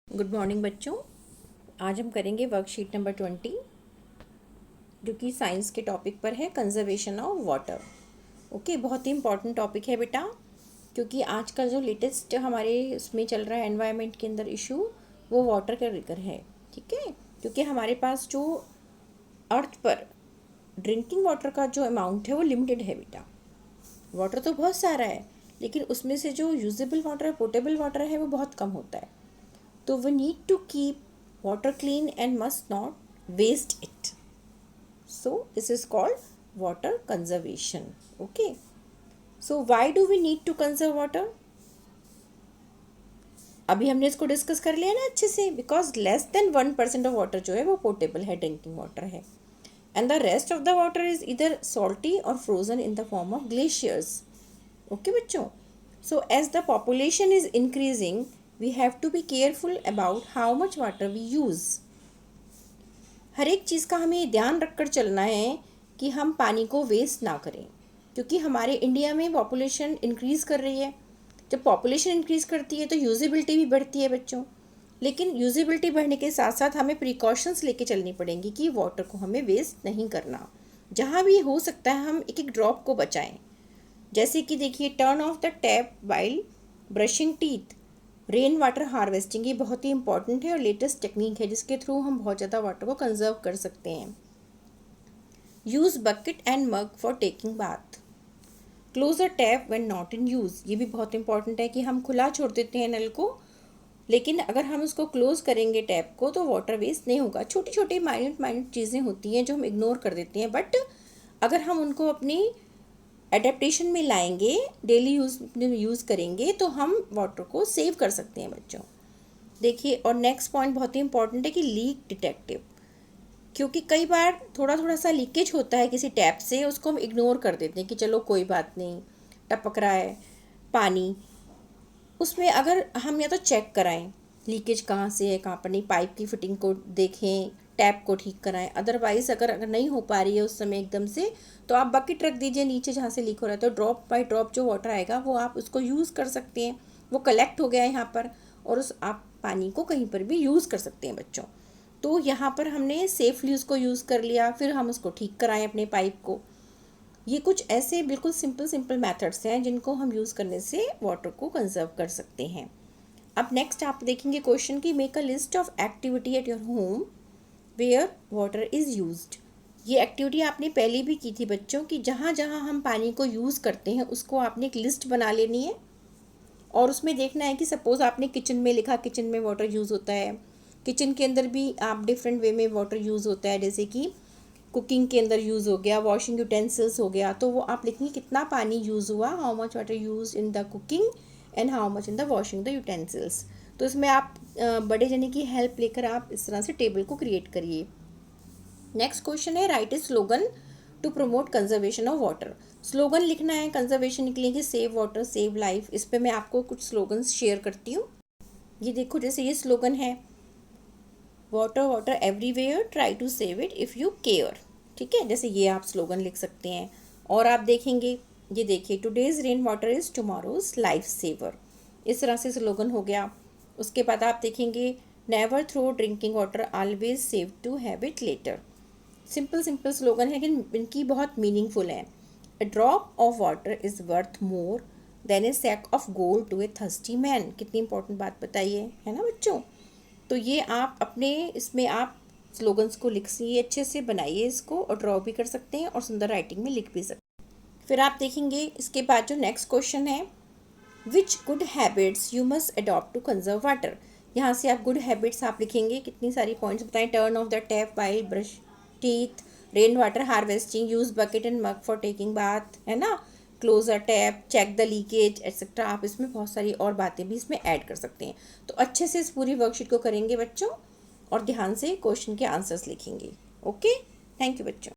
Good morning बच्चों। आज हम करेंगे वर्कशीट नंबर 20 जो कि साइंस के टॉपिक पर है, कंजर्वेशन ऑफ वाटर। ओके, बहुत ही इम्पॉर्टेंट टॉपिक है बेटा, क्योंकि आजकल जो लेटेस्ट हमारे उसमें चल रहा है एनवायरनमेंट के अंदर इशू, वो वाटर का लेकर है। ठीक है, क्योंकि हमारे पास जो अर्थ पर ड्रिंकिंग वाटर का जो अमाउंट है वो लिमिटेड है बेटा। वाटर तो बहुत सारा है, लेकिन उसमें से जो यूजेबल वाटर है, पोर्टेबल वाटर है, वो बहुत कम होता है। So we need to keep water clean and must not waste it. So this is called water conservation. Okay. So why do we need to conserve water? अभी हमने इसको discuss कर लिया ना अच्छे से, because less than 1% of water जो है वो पोर्टेबल है, ड्रिंकिंग वाटर है, and the rest of the water is इधर सॉल्टी और frozen in the form of glaciers. Okay बच्चों, so as the population is increasing we have to be careful about how much water we use. हर एक चीज़ का हमें ध्यान रखकर चलना है कि हम पानी को वेस्ट ना करें, क्योंकि हमारे इंडिया में पॉपुलेशन इंक्रीज़ कर रही है। जब पॉपुलेशन इंक्रीज़ करती है तो यूजेबिलिटी भी बढ़ती है बच्चों, लेकिन यूजेबिलिटी बढ़ने के साथ साथ हमें प्रिकॉशंस लेके चलनी पड़ेंगी कि वाटर को हमें वेस्ट नहीं करना। जहाँ भी हो सकता है हम एक एक ड्रॉप को बचाएं। जैसे कि देखिए, turn off the tap while brushing teeth, rain water harvesting, ये बहुत ही इंपॉर्टेंट है और लेटेस्ट टेक्निक है जिसके थ्रू हम बहुत ज़्यादा वाटर को कंजर्व कर सकते हैं। Use bucket and mug for taking bath, close a tap when not in use, ये भी बहुत इंपॉर्टेंट है कि हम खुला छोड़ देते हैं नल को, लेकिन अगर हम उसको क्लोज करेंगे टैप को तो वाटर वेस्ट नहीं होगा। छोटी छोटी माइन्यूट चीज़ें होती हैं जो हम इग्नोर कर देते हैं, बट अगर हम उनको अपनी एडेप्टेशन में लाएंगे, डेली यूज़ करेंगे, तो हम वाटर को सेव कर सकते हैं बच्चों। देखिए, और नेक्स्ट पॉइंट बहुत ही इंपॉर्टेंट है कि लीक डिटेक्टिव, क्योंकि कई बार थोड़ा थोड़ा सा लीकेज होता है किसी टैप से, उसको हम इग्नोर कर देते हैं कि चलो कोई बात नहीं, टपक रहा है पानी। उसमें अगर हम या तो चेक कराएं लीकेज कहाँ से है, कहाँ पर नहीं, पाइप की फिटिंग को देखें, टैप को ठीक कराएं। अदरवाइज़ अगर नहीं हो पा रही है उस समय एकदम से, तो आप बकेट रख दीजिए नीचे जहाँ से लीक हो रहा है, तो ड्रॉप बाय ड्रॉप जो वाटर आएगा वो आप उसको यूज़ कर सकते हैं। वो कलेक्ट हो गया है यहाँ पर, और उस आप पानी को कहीं पर भी यूज़ कर सकते हैं बच्चों। तो यहाँ पर हमने सेफली उसको यूज़ कर लिया, फिर हम उसको ठीक कराएं अपने पाइप को। ये कुछ ऐसे बिल्कुल सिंपल मेथड्स हैं जिनको हम यूज़ करने से वाटर को कंजर्व कर सकते हैं। अब नेक्स्ट आप देखेंगे क्वेश्चन की, make a list of activity at your home where water is used. ये एक्टिविटी आपने पहले भी की थी बच्चों, कि जहाँ जहाँ हम पानी को यूज़ करते हैं उसको आपने एक लिस्ट बना लेनी है, और उसमें देखना है कि सपोज़ आपने किचन में लिखा, किचन में वाटर यूज़ होता है। किचन के अंदर भी आप डिफरेंट वे में वाटर यूज़ होता है, जैसे कि कुकिंग के अंदर यूज़ हो गया, वॉशिंग यूटेंसिल्स हो गया, तो वो आप लिखेंगे कितना पानी यूज़ हुआ, how much water use in the cooking and how much in the washing the utensils. तो इसमें आप बड़े जने की हेल्प लेकर आप इस तरह से टेबल को क्रिएट करिए। नेक्स्ट क्वेश्चन है, write a slogan to promote conservation of water. Slogan लिखना है कंजर्वेशन के लिए कि सेव वाटर सेव लाइफ। इस पर मैं आपको कुछ स्लोगन्स शेयर करती हूँ। ये देखो, जैसे ये स्लोगन है, water water everywhere, try to save it if you care. ठीक है, जैसे ये आप स्लोगन लिख सकते हैं। और आप देखेंगे, ये देखिए, today's rain water is tomorrow's life saver, इस तरह से स्लोगन हो गया। उसके बाद आप देखेंगे, never throw drinking water, always save to have it later. Simple slogan है, लेकिन इनकी बहुत मीनिंगफुल है। A drop of water is worth more than a sack of gold to a thirsty man. कितनी इंपॉर्टेंट बात बताइए, है ना बच्चों। तो ये आप अपने इसमें आप स्लोगन्स को लिखिए, अच्छे से बनाइए इसको, और ड्रॉ भी कर सकते हैं और सुंदर राइटिंग में लिख भी सकते हैं। फिर आप देखेंगे इसके बाद जो नेक्स्ट क्वेश्चन है, which good habits you must adopt to conserve water. यहाँ से आप गुड हैबिट्स आप लिखेंगे, कितनी सारी पॉइंट्स बताएं, turn off the tap while brush teeth, rain water harvesting, use bucket and mug for taking bath, है ना, close a tap, check the leakage etcetera. आप इसमें बहुत सारी और बातें भी इसमें ऐड कर सकते हैं। तो अच्छे से इस पूरी वर्कशीट को करेंगे बच्चों, और ध्यान से क्वेश्चन के आंसर्स लिखेंगे। ओके, थैंक यू बच्चों।